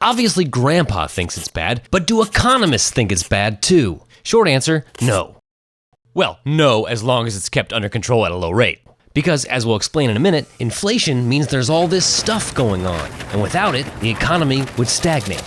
Obviously, Grandpa thinks it's bad, but do economists think it's bad too? Short answer, no. Well, no, as long as it's kept under control at a low rate. Because, as we'll explain in a minute, inflation means there's all this stuff going on, and without it, the economy would stagnate.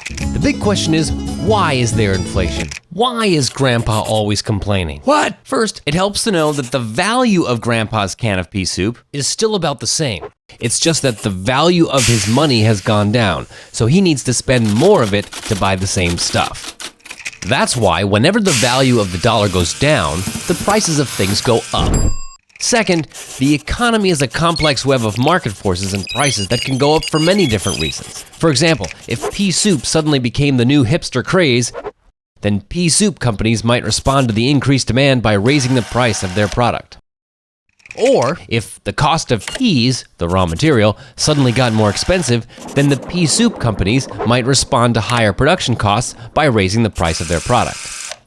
The big question is, why is there inflation? Why is Grandpa always complaining? What? First, it helps to know that the value of Grandpa's can of pea soup is still about the same. It's just that the value of his money has gone down, so he needs to spend more of it to buy the same stuff. That's why whenever the value of the dollar goes down, the prices of things go up. Second, the economy is a complex web of market forces and prices that can go up for many different reasons. For example, if pea soup suddenly became the new hipster craze, then pea soup companies might respond to the increased demand by raising the price of their product. Or, if the cost of peas, the raw material, suddenly got more expensive, then the pea soup companies might respond to higher production costs by raising the price of their product.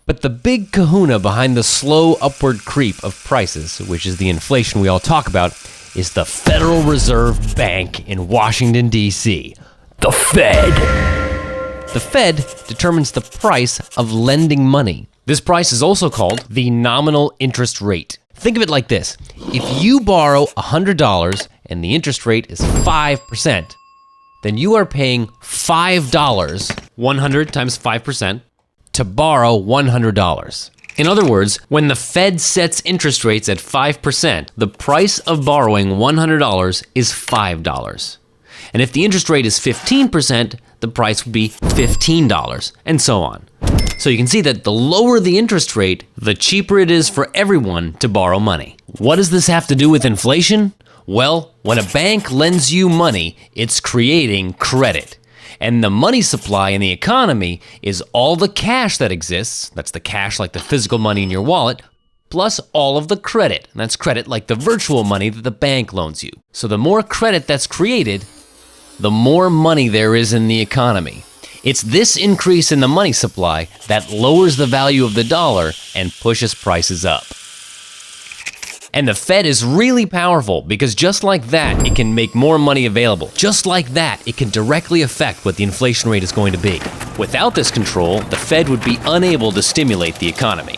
But the big kahuna behind the slow upward creep of prices, which is the inflation we all talk about, is the Federal Reserve Bank in Washington, D.C. The Fed. The Fed determines the price of lending money. This price is also called the nominal interest rate. Think of it like this. If you borrow $100 and the interest rate is 5%, then you are paying $5, 100 times 5%, to borrow $100. In other words, when the Fed sets interest rates at 5%, the price of borrowing $100 is $5. And if the interest rate is 15%, the price would be $15, and so on. So you can see that the lower the interest rate, the cheaper it is for everyone to borrow money. What does this have to do with inflation? Well, when a bank lends you money, it's creating credit. And the money supply in the economy is all the cash that exists, that's the cash like the physical money in your wallet, plus all of the credit, and that's credit like the virtual money that the bank loans you. So the more credit that's created, the more money there is in the economy. It's this increase in the money supply that lowers the value of the dollar and pushes prices up. And the Fed is really powerful because just like that, it can make more money available. Just like that, it can directly affect what the inflation rate is going to be. Without this control, the Fed would be unable to stimulate the economy.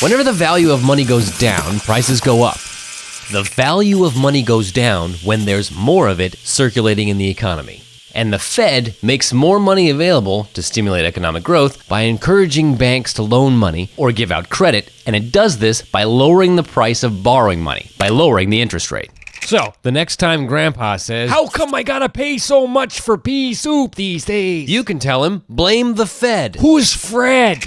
Whenever the value of money goes down, prices go up. The value of money goes down when there's more of it circulating in the economy. And the Fed makes more money available to stimulate economic growth by encouraging banks to loan money or give out credit, and it does this by lowering the price of borrowing money, by lowering the interest rate. So, the next time Grandpa says, How come I gotta pay so much for pea soup these days? you can tell him, blame the Fed. Who's Fred?